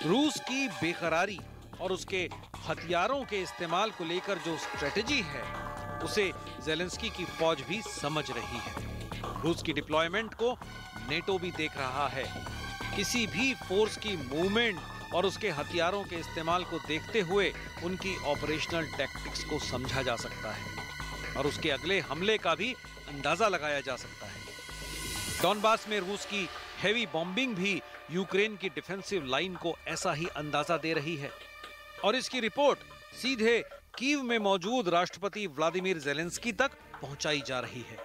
रूस की बेकरारी और उसके हथियारों के इस्तेमाल को लेकर जो स्ट्रेटेजी है उसे ज़ेलेंस्की की फौज भी समझ रही है। रूस की डिप्लॉयमेंट को नेटो भी देख रहा है। किसी भी फोर्स की मूवमेंट और उसके हथियारों के इस्तेमाल को देखते हुए उनकी ऑपरेशनल टैक्टिक्स को समझा जा सकता है और उसके अगले हमले का भी अंदाजा लगाया जा सकता है। डॉनबास में रूस की हेवी बॉम्बिंग भी यूक्रेन की डिफेंसिव लाइन को ऐसा ही अंदाजा दे रही है और इसकी रिपोर्ट सीधे कीव में मौजूद राष्ट्रपति व्लादिमीर ज़ेलेंस्की तक पहुंचाई जा रही है।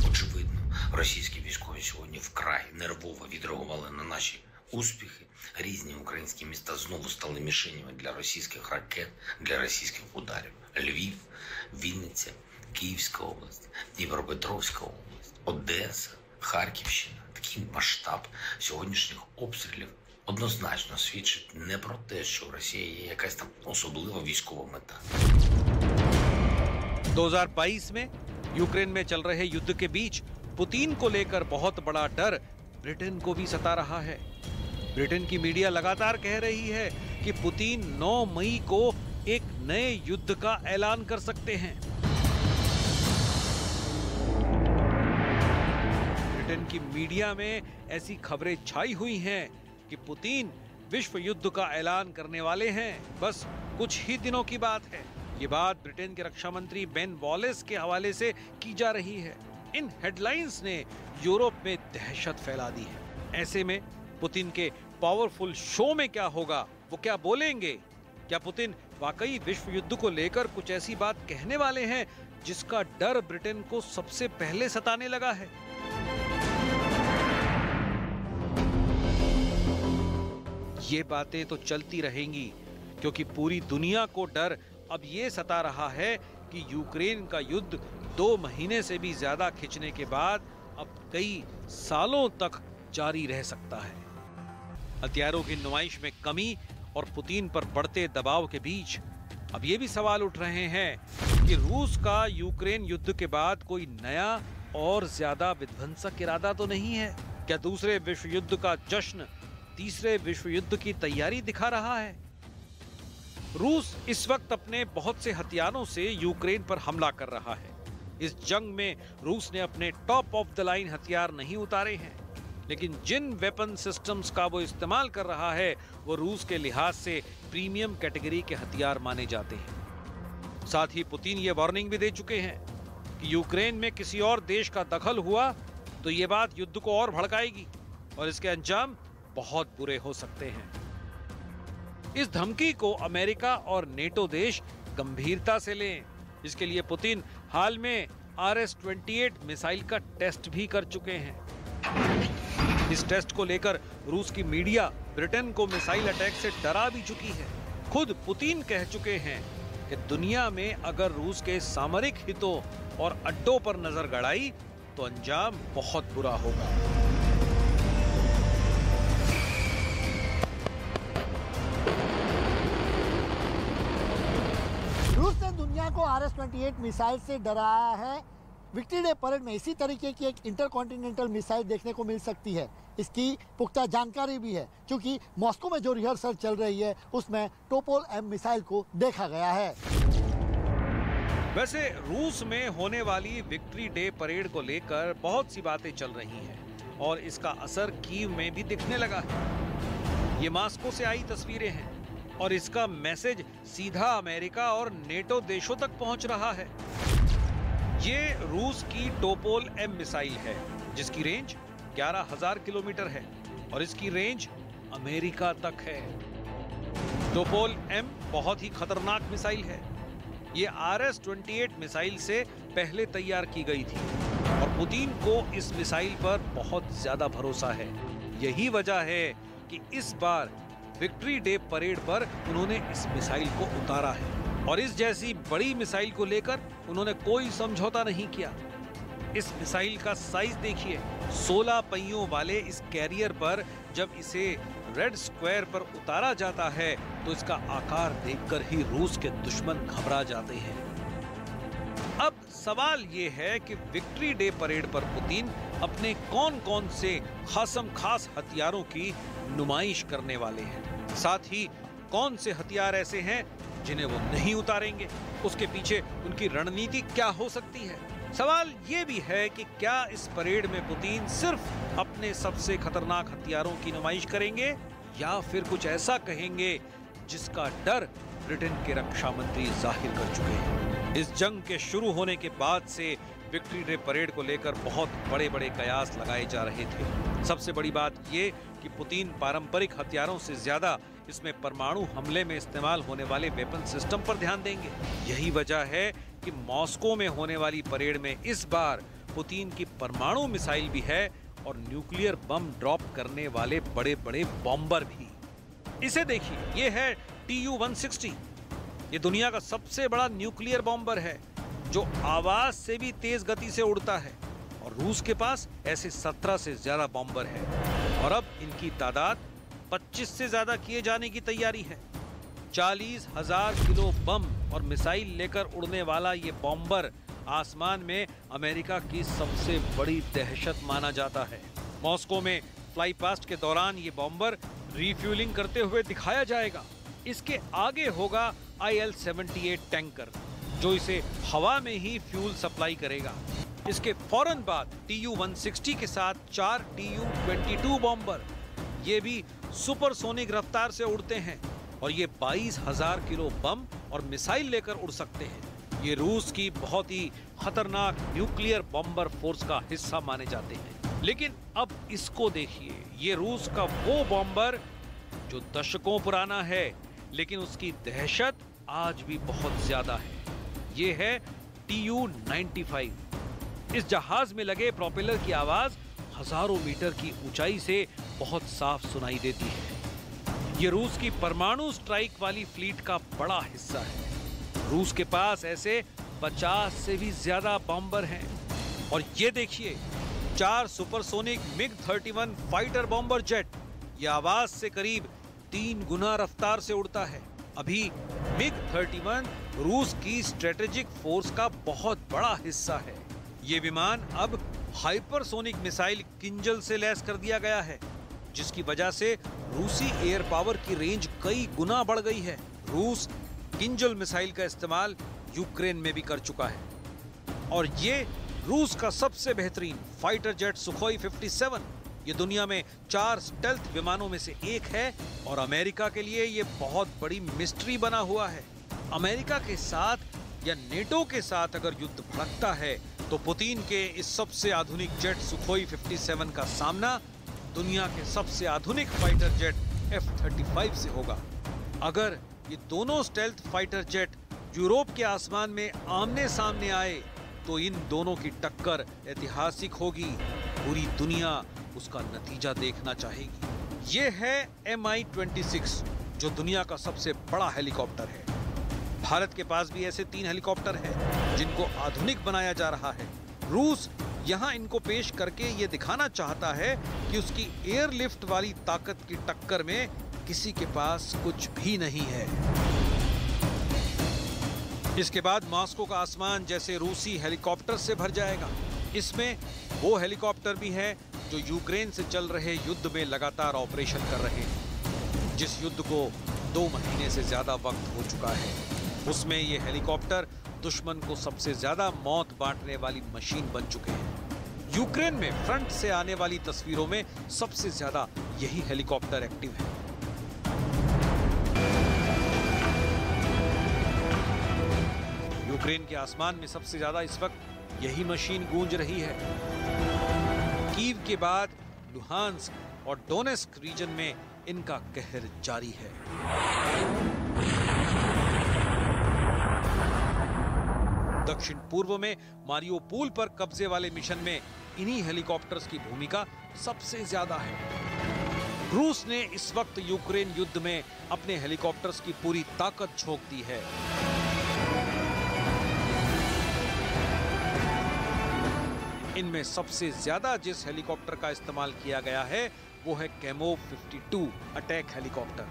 Очевидно, російські військові сьогодні вкрай нервово відреагували на наші успіхи. Різні українські міста знову стали мішенями для російських ракет, для російських ударів. Львів, Вінниця, Київська область, Дніпропетровська область, Одеса, Харківщина. Такий масштаб сьогоднішніх обстрілів однозначно свідчить не про те, що в Росії є якась там особлива військова мета. 2022 में यूक्रेन में चल रहे युद्ध के बीच पुतिन को लेकर बहुत बड़ा डर ब्रिटेन को भी सता रहा है। ब्रिटेन की मीडिया लगातार कह रही है कि पुतिन 9 मई को एक नए युद्ध का ऐलान कर सकते हैं। ब्रिटेन की मीडिया में ऐसी खबरें छाई हुई हैं कि पुतिन विश्व युद्ध का ऐलान करने वाले हैं। बस कुछ ही दिनों की बात है। ये बात ब्रिटेन के रक्षा मंत्री बेन वॉलेस के हवाले से की जा रही है। इन हेडलाइंस ने यूरोप में दहशत फैला दी है। ऐसे में पुतिन के पावरफुल शो में क्या होगा, वो क्या बोलेंगे? क्या पुतिन वाकई विश्व युद्ध को लेकर कुछ ऐसी बात कहने वाले हैं जिसका डर ब्रिटेन को सबसे पहले सताने लगा है? ये बातें तो चलती रहेंगी क्योंकि पूरी दुनिया को डर अब ये सता रहा है कि यूक्रेन का युद्ध 2 महीने से भी ज्यादा खिंचने के बाद अब कई सालों तक जारी रह सकता है। हथियारों की नुमाइश में कमी और पुतिन पर बढ़ते दबाव के बीच अब ये भी सवाल उठ रहे हैं कि रूस का यूक्रेन युद्ध के बाद कोई नया और ज्यादा विध्वंसक इरादा तो नहीं है? क्या दूसरे विश्व युद्ध का जश्न तीसरे विश्व युद्ध की तैयारी दिखा रहा है? रूस इस वक्त अपने बहुत से हथियारों से यूक्रेन पर हमला कर रहा है। इस जंग में रूस ने अपने टॉप ऑफ द लाइन हथियार नहीं उतारे हैं, लेकिन जिन वेपन सिस्टम्स का वो इस्तेमाल कर रहा है वो रूस के लिहाज से प्रीमियम कैटेगरी के हथियार माने जाते हैं। साथ ही पुतिन ये वार्निंग भी दे चुके हैं कि यूक्रेन में किसी और देश का दखल हुआ तो ये बात युद्ध को और भड़काएगी और इसके अंजाम बहुत बुरे हो सकते हैं। इस धमकी को अमेरिका और नेटो देश गंभीरता से लें। इसके लिए पुतिन हाल में RS-28 मिसाइल का टेस्ट भी कर चुके हैं। इस टेस्ट को लेकर रूस की मीडिया ब्रिटेन को मिसाइल अटैक से डरा भी चुकी है। खुद पुतिन कह चुके हैं कि दुनिया में अगर रूस के सामरिक हितों और अड्डों पर नजर गड़ाई तो अंजाम बहुत बुरा होगा। रूस ने दुनिया को RS-28 मिसाइल से डराया है। विक्ट्री डे परेड में इसी तरीके की एक इंटरकॉन्टिनेंटल मिसाइल देखने को मिल सकती है। इसकी पुख्ता जानकारी भी है क्योंकि मॉस्को में जो रिहर्सल चल रही है उसमें टोपोल M मिसाइल को देखा गया है। वैसे रूस में होने वाली विक्ट्री डे परेड को लेकर बहुत सी बातें चल रही हैं और इसका असर कीव में भी दिखने लगा है। ये मॉस्को से आई तस्वीरें हैं और इसका मैसेज सीधा अमेरिका और नेटो देशों तक पहुंच रहा है। ये रूस की टोपोल M मिसाइल है जिसकी रेंज 11,000 किलोमीटर है और इसकी रेंज अमेरिका तक है। टोपोल M बहुत ही खतरनाक मिसाइल है। ये RS-28 मिसाइल से पहले तैयार की गई थी और पुतिन को इस मिसाइल पर बहुत ज्यादा भरोसा है। यही वजह है कि इस बार विक्ट्री डे परेड पर उन्होंने इस मिसाइल को उतारा है और इस जैसी बड़ी मिसाइल को लेकर उन्होंने कोई समझौता नहीं किया। इस मिसाइल का साइज देखिए। 16 पहियों वाले इस कैरियर पर जब इसे रेड स्क्वायर पर उतारा जाता है तो इसका आकार देखकर ही रूस के दुश्मन घबरा जाते हैं। अब सवाल ये है कि विक्ट्री डे परेड पर पुतिन अपने कौन कौन से खासम खास हथियारों की नुमाइश करने वाले हैं, साथ ही कौन से हथियार ऐसे हैं जिन्हें वो नहीं उतारेंगे, उसके पीछे उनकी रणनीति क्या हो सकती है। सवाल ये भी है कि क्या इस परेड में पुतिन सिर्फ अपने सबसे खतरनाक हथियारों की नुमाइश करेंगे या फिर कुछ ऐसा कहेंगे जिसका डर ब्रिटेन के रक्षा मंत्री जाहिर कर चुके हैं। इस जंग के शुरू होने के बाद से विक्ट्री डे परेड को लेकर बहुत बड़े बड़े कयास लगाए जा रहे थे। सबसे बड़ी बात ये कि पुतिन पारंपरिक हथियारों से ज्यादा इसमें परमाणु हमले में इस्तेमाल होने वाले वेपन सिस्टम पर ध्यान देंगे। यही वजह है कि मॉस्को में होने वाली परेड में इस बार पुतिन की परमाणु मिसाइल भी है और न्यूक्लियर बम ड्रॉप करने वाले बड़े बड़े बॉम्बर भी। इसे देखिए, ये है Tu-160। ये दुनिया का सबसे बड़ा न्यूक्लियर बॉम्बर है जो आवाज से भी तेज गति से उड़ता है और रूस के पास ऐसे 17 से ज्यादा बॉम्बर है और अब इनकी तादाद 25 से ज्यादा किए जाने की तैयारी है। 40,000 किलो बम और मिसाइल लेकर उड़ने वाला ये बॉम्बर आसमान में अमेरिका की सबसे बड़ी दहशत माना जाता है। मॉस्को में फ्लाई पास्ट के दौरान ये बॉम्बर रिफ्यूलिंग करते हुए दिखाया जाएगा। इसके आगे होगा IL-78 टैंकर जो इसे हवा में ही फ्यूल सप्लाई करेगा। इसके फौरन बाद Tu-160 के साथ 4 Tu-22 बॉम्बर, ये भी सुपरसोनिक रफ्तार से उड़ते हैं और ये 22,000 किलो बम और मिसाइल लेकर उड़ सकते हैं। ये रूस की बहुत ही खतरनाक न्यूक्लियर बॉम्बर फोर्स का हिस्सा माने जाते हैं। लेकिन अब इसको देखिए, ये रूस का वो बॉम्बर जो दशकों पुराना है लेकिन उसकी दहशत आज भी बहुत ज्यादा है। ये है Tu-95। इस जहाज में लगे प्रोपेलर की आवाज हजारों मीटर की ऊंचाई से बहुत साफ सुनाई देती है। ये रूस की परमाणु स्ट्राइक वाली फ्लीट का बड़ा हिस्सा है। रूस के पास ऐसे 50 से भी ज्यादा बॉम्बर हैं और ये देखिए 4 supersonic MiG-31 fighter bomber jet. ये आवाज से करीब 3 गुना रफ्तार से उड़ता है। अभी MiG-31 रूस की स्ट्रेटेजिक फोर्स का बहुत बड़ा हिस्सा है। ये विमान अब हाइपरसोनिक मिसाइल किंजल से लैस कर दिया गया है जिसकी वजह से रूसी एयर पावर की रेंज कई गुना बढ़ गई है। रूस किंजल मिसाइल का इस्तेमाल यूक्रेन में भी कर चुका है और ये रूस का सबसे बेहतरीन फाइटर जेट सुखोई 57 ये दुनिया में 4 स्टेल्थ विमानों में से एक है और अमेरिका के लिए ये बहुत बड़ी मिस्ट्री बना हुआ है। अमेरिका के साथ या नेटो के साथ अगर युद्ध भड़कता है तो पुतिन के इस सबसे आधुनिक जेट सुखोई 57 का सामना दुनिया के सबसे आधुनिक फाइटर जेट F-35 से होगा। अगर ये दोनों स्टेल्थ फाइटर जेट यूरोप के आसमान में आमने सामने आए तो इन दोनों की टक्कर ऐतिहासिक होगी। पूरी दुनिया उसका नतीजा देखना चाहेगी। ये है Mi-26 जो दुनिया का सबसे बड़ा हेलीकॉप्टर है। भारत के पास भी ऐसे 3 हेलीकॉप्टर हैं जिनको आधुनिक बनाया जा रहा है। रूस यहाँ इनको पेश करके ये दिखाना चाहता है कि उसकी एयरलिफ्ट वाली ताकत की टक्कर में किसी के पास कुछ भी नहीं है। इसके बाद मॉस्को का आसमान जैसे रूसी हेलीकॉप्टर से भर जाएगा। इसमें वो हेलीकॉप्टर भी है जो यूक्रेन से चल रहे युद्ध में लगातार ऑपरेशन कर रहे हैं, जिस युद्ध को 2 महीने से ज्यादा वक्त हो चुका है। उसमें ये हेलीकॉप्टर दुश्मन को सबसे ज्यादा मौत बांटने वाली मशीन बन चुके हैं। यूक्रेन में फ्रंट से आने वाली तस्वीरों में सबसे ज्यादा यही हेलीकॉप्टर एक्टिव है। यूक्रेन के आसमान में सबसे ज्यादा इस वक्त यही मशीन गूंज रही है। कीव के बाद लुहांस्क और डोनेस्क रीजन में इनका कहर जारी है। दक्षिण पूर्व में मारियोपोल पर कब्जे वाले मिशन में इन्हीं हेलीकॉप्टर्स की भूमिका सबसे ज्यादा है। रूस ने इस वक्त यूक्रेन युद्ध में अपने हेलीकॉप्टर्स की पूरी ताकत झोंक दी है। इनमें सबसे ज्यादा जिस हेलीकॉप्टर का इस्तेमाल किया गया है वो है कैमोव 52 अटैक हेलीकॉप्टर।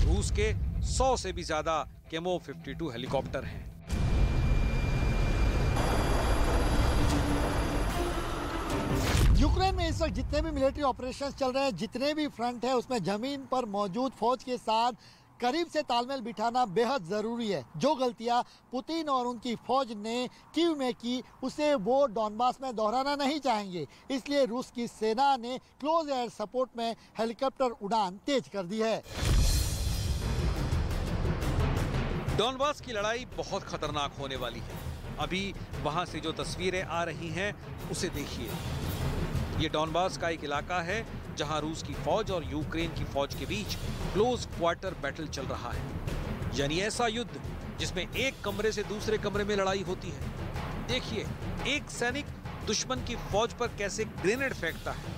रूस के 100 से भी ज्यादा कैमोव 52 हेलीकॉप्टर हैं। यूक्रेन में इस वक्त जितने भी मिलिट्री ऑपरेशंस चल रहे हैं, जितने भी फ्रंट है, उसमें जमीन पर मौजूद फौज के साथ करीब से तालमेल बिठाना बेहद जरूरी है। जो गलतियां पुतिन और उनकी फौज ने कीव में की, उसे वो डॉनबास में दोहराना नहीं चाहेंगे। इसलिए रूस की सेना ने क्लोज एयर सपोर्ट में हेलीकॉप्टर उड़ान तेज कर दी है। डॉनबास की लड़ाई बहुत खतरनाक होने वाली है। अभी वहां से जो तस्वीरें आ रही हैं उसे देखिए। ये डॉनबास का एक इलाका है जहां रूस की फौज और यूक्रेन की फौज के बीच क्लोज क्वार्टर बैटल चल रहा है, यानी ऐसा युद्ध जिसमें एक कमरे से दूसरे कमरे में लड़ाई होती है। देखिए एक सैनिक दुश्मन की फौज पर कैसे ग्रेनेड फेंकता है।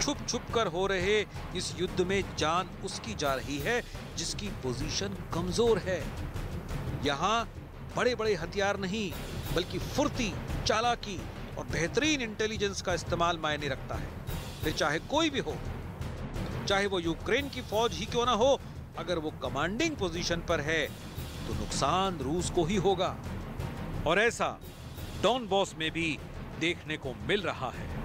छुप छुप कर हो रहे इस युद्ध में जान उसकी जा रही है जिसकी पोजीशन कमजोर है। यहाँ बड़े बड़े हथियार नहीं बल्कि फुर्ती, चालाकी और बेहतरीन इंटेलिजेंस का इस्तेमाल मायने रखता है। फिर चाहे कोई भी हो, चाहे वो यूक्रेन की फौज ही क्यों ना हो, अगर वो कमांडिंग पोजीशन पर है तो नुकसान रूस को ही होगा। और ऐसा डॉनबास में भी देखने को मिल रहा है।